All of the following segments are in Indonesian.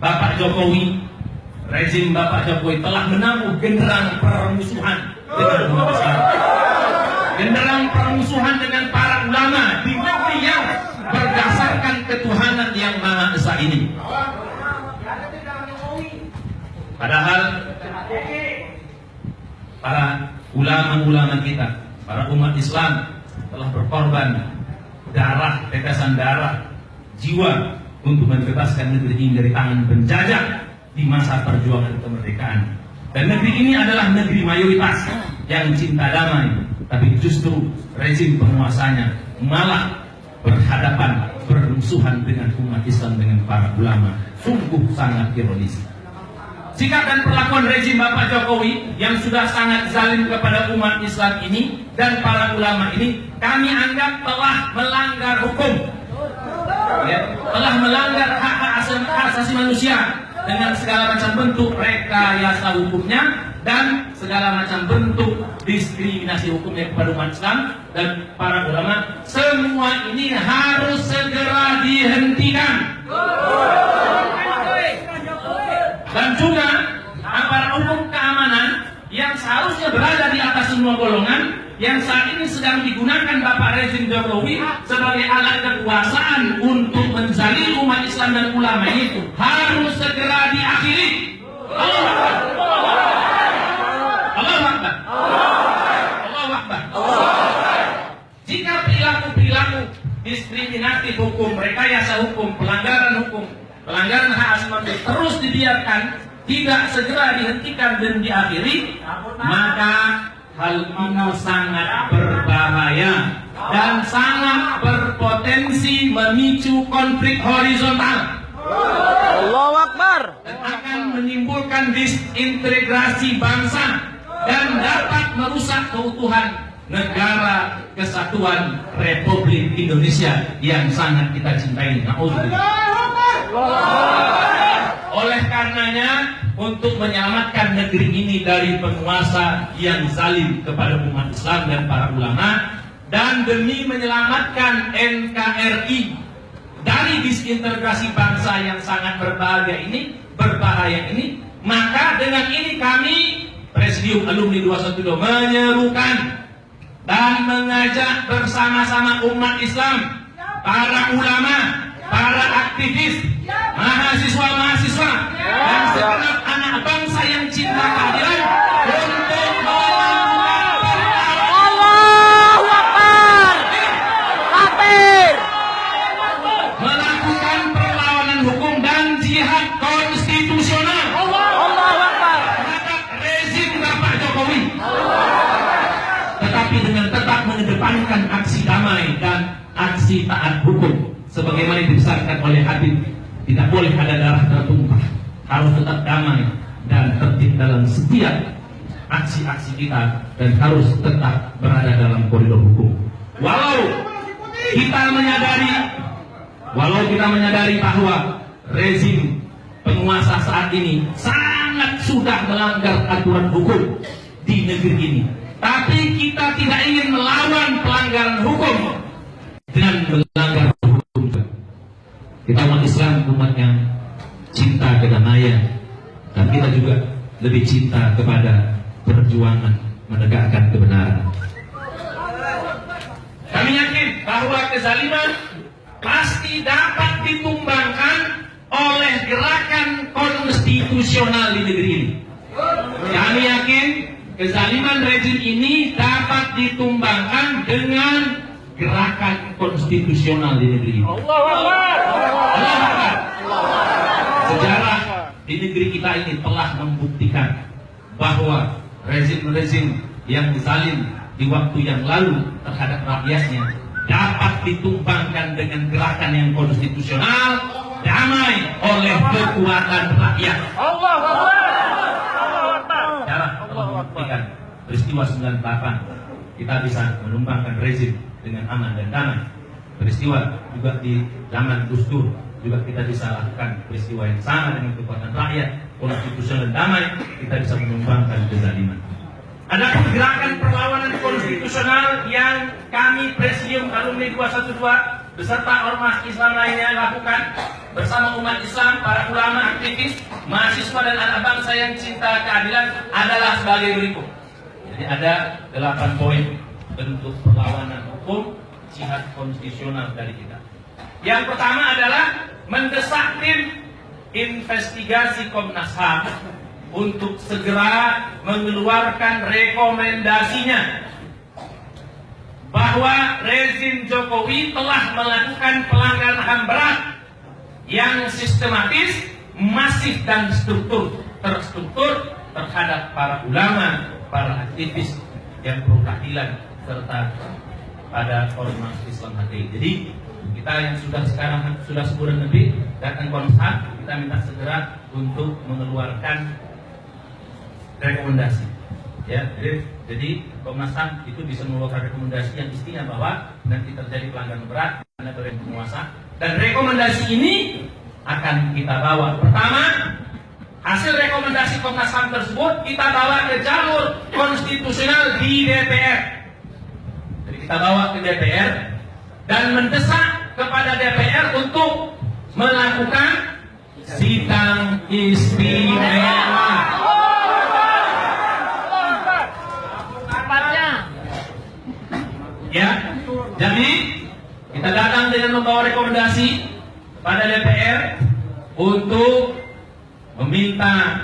Bapak Jokowi, rezim Bapak Jokowi telah menabuh genderang permusuhan dengan umat Islam, genderang permusuhan dengan para ulama di negeri yang berdasarkan ketuhanan yang Maha Esa ini. Padahal para ulama-ulama kita, para umat Islam telah berkorban darah, tetesan darah, jiwa untuk membebaskan negeri ini dari tangan penjajah di masa perjuangan kemerdekaan. Dan negeri ini adalah negeri mayoritas yang cinta damai, tapi justru rezim penguasanya malah berhadapan, bermusuhan dengan umat Islam, dengan para ulama. Sungguh sangat ironis. Sikap dan perlakuan rezim Bapak Jokowi yang sudah sangat zalim kepada umat Islam ini dan para ulama ini, kami anggap telah melanggar hukum. Telah melanggar hak asasi manusia dengan segala macam bentuk rekayasa hukumnya dan segala macam bentuk diskriminasi hukumnya kepada umat Islam dan para ulama. Semua ini harus segera dihentikan. Dan juga aparat hukum keamanan yang seharusnya berada di atas semua golongan, yang saat ini sedang digunakan Bapak rezim Jokowi sebagai alat kekuasaan untuk menzalimi umat Islam dan ulama itu, harus segera diakhiri. Allahu Akbar. Allahu Akbar. Allahu Akbar. Jika perilaku-perilaku diskriminatif hukum, rekayasa hukum, pelanggaran hak asasi manusia terus dibiarkan, tidak segera dihentikan dan diakhiri, maka hal ini sangat berbahaya dan sangat berpotensi memicu konflik horizontal. Allahu Akbar. Dan akan menimbulkan disintegrasi bangsa dan dapat merusak keutuhan negara kesatuan Republik Indonesia yang sangat kita cintai. Oleh karenanya, untuk menyelamatkan negeri ini dari penguasa yang zalim kepada umat Islam dan para ulama, dan demi menyelamatkan NKRI dari disintegrasi bangsa yang sangat berbahaya ini, maka dengan ini kami Presidium Alumni 212 menyerukan dan mengajak bersama-sama umat Islam, para ulama, para aktivis, mahasiswa-mahasiswa dan segenap anak bangsa yang cinta keadilan untuk melakukan Allahu Akbar. Takbir. melakukan perlawanan hukum dan jihad konstitusional Allahu Akbar. terhadap rezim Bapak Jokowi, tetapi dengan tetap mengedepankan aksi damai dan aksi taat hukum sebagaimana dibesarkan oleh Habib. Tidak boleh ada darah tertumpah, harus tetap damai dan tertib dalam setiap aksi-aksi kita, dan harus tetap berada dalam koridor hukum. Walau kita menyadari bahwa rezim penguasa saat ini sangat sudah melanggar aturan hukum di negeri ini, tapi kita tidak ingin melawan pelanggaran hukum dengan melanggar hukum. Kita umat Islam, umat yang cinta kedamaian, dan kita juga lebih cinta kepada perjuangan menegakkan kebenaran. Kami yakin bahwa kezaliman pasti dapat ditumbangkan oleh gerakan konstitusional di negeri ini. Kami yakin kezaliman rezim ini dapat ditumbangkan dengan gerakan konstitusional di negeri ini. Allahu Akbar. Allahu Akbar. Sejarah di negeri kita ini telah membuktikan bahwa rezim-rezim yang zalim di waktu yang lalu terhadap rakyatnya dapat ditumbangkan dengan gerakan yang konstitusional, damai, oleh kekuatan rakyat. Allahu Akbar. Allahu Akbar. Sejarah telah membuktikan peristiwa 98 kita bisa menumbangkan rezim dengan aman dan damai. Peristiwa juga di zaman Gus Dur juga kita bisa lakukan peristiwa yang sama dengan kekuatan rakyat, konstitusional dan damai, kita bisa menumbangkan kezaliman. Adapun gerakan perlawanan konstitusional yang kami Presidium Alumni 212 beserta ormas Islam lainnya lakukan bersama umat Islam, para ulama, aktivis, mahasiswa dan anak bangsa yang cinta keadilan adalah sebagai berikut. Jadi ada 8 poin bentuk perlawanan hukum jihad konstitusional dari kita. Yang pertama adalah mendesak tim investigasi Komnas HAM untuk segera mengeluarkan rekomendasinya bahwa rezim Jokowi telah melakukan pelanggaran HAM berat yang sistematis, masif dan terstruktur terhadap para ulama, para aktivis yang pro keadilan serta pada ormas Islam HTI. Jadi kita yang sekarang sebulan lebih datang Komnas HAM, kita minta segera untuk mengeluarkan rekomendasi. Ya, jadi Komnas HAM itu bisa mengeluarkan rekomendasi yang isinya bahwa nanti terjadi pelanggaran berat karena berada penguasa, dan rekomendasi ini akan kita bawa. Pertama, hasil rekomendasi Komnas HAM tersebut kita bawa ke jalur konstitusional di DPR. Jadi kita bawa ke DPR dan mendesak kepada DPR untuk melakukan sidang istimewa. Ya, jadi kita datang dengan membawa rekomendasi pada DPR untuk meminta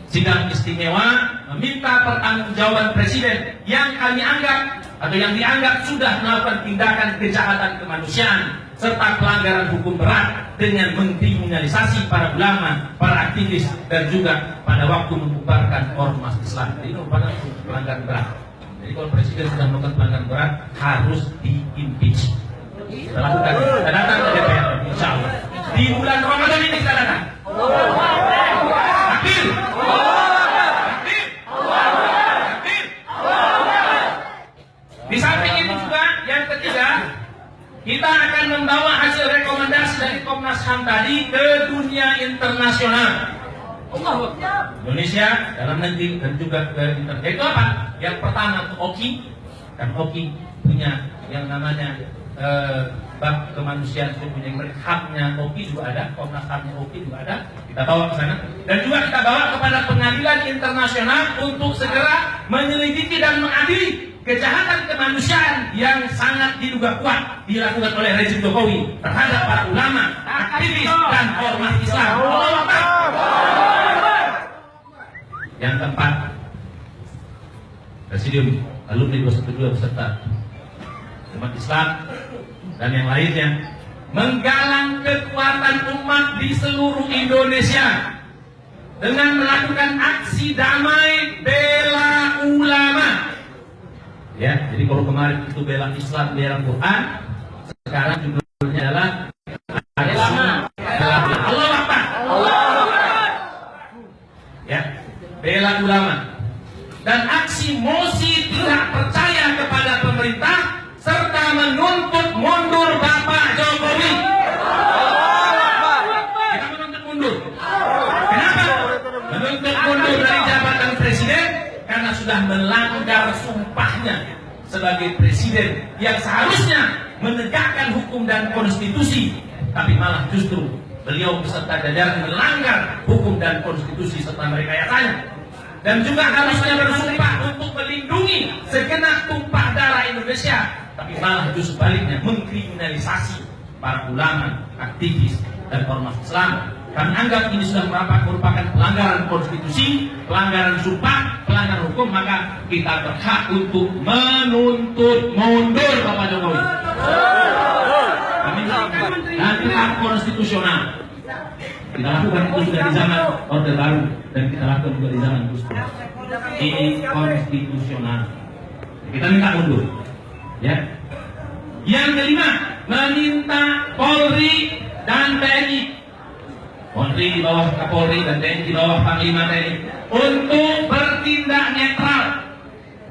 sidang istimewa, meminta pertanggungjawaban presiden yang kami anggap atau yang dianggap sudah melakukan tindakan kejahatan kemanusiaan serta pelanggaran hukum berat dengan mengkriminalisasi para ulama, para aktivis dan juga pada waktu membubarkan ormas Islam. Ini merupakan pelanggaran berat. Jadi kalau presiden sudah melakukan pelanggaran berat harus di-impeach. Kita lakukan, kita datang ke DPR, insya Allah. Di bulan Ramadan ini kita datang. Takbir. Di samping itu juga yang ketiga, kita akan membawa hasil rekomendasi dari Komnas HAM tadi ke dunia internasional. Indonesia, dalam negeri dan juga ke internet. Itu apa? Yang pertama itu OKI, kan OKI punya yang namanya bab kemanusiaan, punya haknya OKI juga ada, Komnas HAM-nya OKI juga ada. Kita bawa ke sana dan juga kita bawa kepada pengadilan internasional untuk segera menyelidiki dan mengadili kejahatan kemanusiaan yang sangat diduga kuat dilakukan oleh rezim Jokowi terhadap para ulama, aktivis dan ormas Islam. Yang keempat, Presidium Alumni 212 beserta umat Islam dan yang lainnya menggalang kekuatan umat di seluruh Indonesia dengan melakukan aksi damai bela ulama. Ya, jadi kalau kemarin itu bela Islam, bela Quran, sekarang judulnya adalah Allah Akbar. Ya, bela ulama. Dan aksi mosi tidak percaya kepada pemerintah serta menuntut mundur Bapak Jokowi. Kita menuntut mundur. Kenapa? Menuntut mundur dari jabatan presiden karena sudah melanggar sumpahnya sebagai presiden yang seharusnya menegakkan hukum dan konstitusi, tapi malah justru beliau beserta jajaran melanggar hukum dan konstitusi serta merekayasanya. Dan juga harusnya bersumpah untuk melindungi segenap tumpah darah Indonesia, tapi malah justru sebaliknya mengkriminalisasi para ulama, aktivis dan ormas Islam. Kami anggap ini sudah merupakan pelanggaran konstitusi, pelanggaran sumpah, pelanggaran hukum, maka kita berhak untuk menuntut mundur Bapak Jokowi. Kami nanti hak konstitusional. Kita lakukan itu sudah di zaman Orde Baru dan kita lakukan juga di zaman Gus Dur. Ini konstitusional. Kita minta mundur. Ya. Yang kelima, meminta Polri dan TNI, Polri di bawah Kapolri dan TNI di bawah Panglima TNI, untuk bertindak netral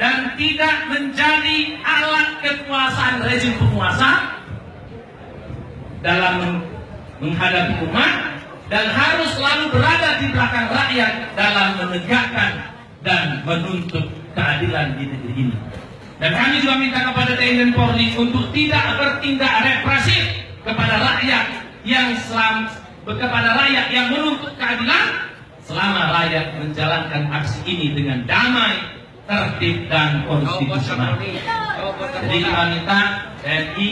dan tidak menjadi alat kekuasaan rezim penguasa dalam menghadapi umat, dan harus selalu berada di belakang rakyat dalam menegakkan dan menuntut keadilan di negeri ini. Dan kami juga minta kepada TNI dan Polri untuk tidak bertindak represif kepada rakyat yang menuntut keadilan, selama rakyat menjalankan aksi ini dengan damai, tertib dan konstitusional. Jadi kita minta TNI,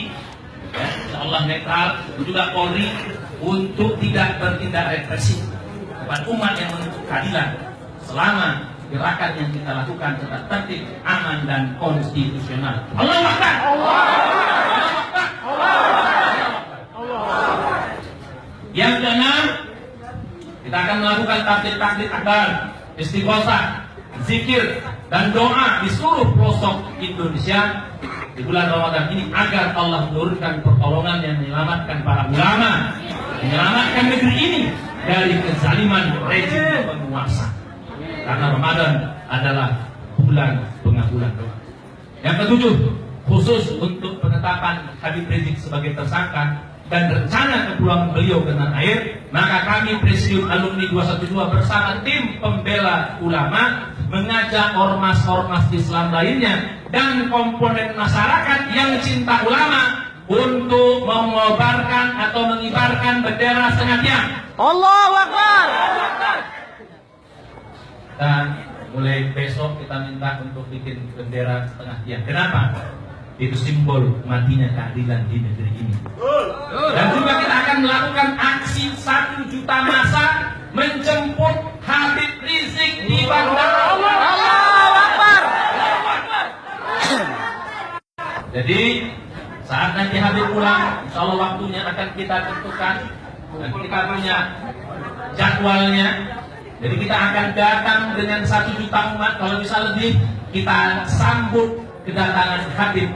insya Allah netral, juga Polri untuk tidak bertindak represif kepada umat yang menuntut keadilan, selama gerakan yang kita lakukan tetap tertib, aman dan konstitusional. Allahu Akbar. Yang keenam, kita akan melakukan takbir akbar, istighosah, zikir dan doa di seluruh pelosok Indonesia di bulan Ramadan ini agar Allah menurunkan pertolongan yang menyelamatkan para ulama, menyelamatkan negeri ini dari kezaliman rezim penguasa. Karena Ramadan adalah bulan pengabulan doa. Yang ketujuh, khusus untuk penetapan Habib Rizik sebagai tersangka dan rencana kepulangan beliau ke tanah air, maka kami Presidium Alumni 212 bersama tim pembela ulama mengajak ormas-ormas Islam lainnya dan komponen masyarakat yang cinta ulama untuk mengobarkan atau mengibarkan bendera setengah tiang. Allahu Akbar. Dan mulai besok kita minta untuk bikin bendera setengah tiang. Kenapa? Itu simbol matinya keadilan di negeri ini. Dan juga kita akan melakukan aksi 1 juta massa menjemput Habib Rizik di bandara. Allahu Akbar. Jadi saat nanti Habib pulang, insya Allah waktunya akan kita tentukan dan kita punya jadwalnya. Jadi kita akan datang dengan 1 juta umat, kalau bisa lebih, kita sambut kedatangan Habib,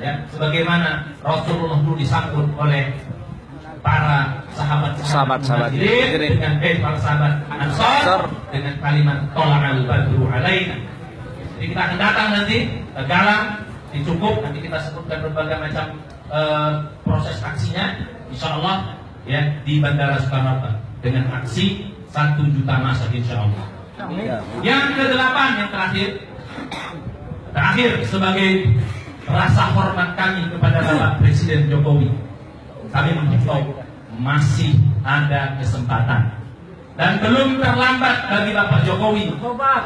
ya, sebagaimana Rasulullah dulu disambut oleh para sahabat dengan para sahabat Ansar dengan kalimat tola'al badru alaina. Jadi kita akan datang nanti ke Galang, dicukup, nanti kita sebutkan berbagai macam proses aksinya, insya Allah ya di Bandara Soekarno-Hatta dengan aksi 1 juta massa insya Allah. Yang ke-8, yang terakhir sebagai rasa hormat kami kepada Bapak Presiden Jokowi, kami menghimbau masih ada kesempatan dan belum terlambat bagi Bapak Jokowi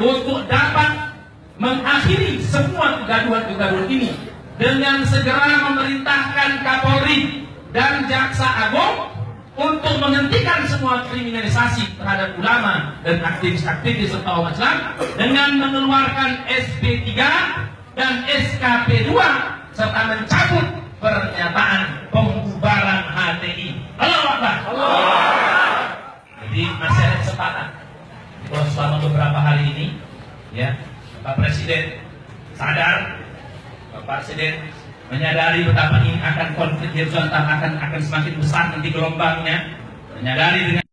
untuk dapat mengakhiri semua kegaduhan ini dengan segera memerintahkan Kapolri dan Jaksa Agung untuk menghentikan semua kriminalisasi terhadap ulama dan aktivis-aktivis serta umat Islam dengan mengeluarkan SP3 dan SKP2 serta mencabut pernyataan pembubaran HTI. Allahu Akbar. Jadi masih ada kesempatan. Kalau selama beberapa hari ini, ya, Pak Presiden sadar, Pak Presiden menyadari betapa ini akan konflik horizontal akan semakin besar nanti gelombangnya, menyadari dengan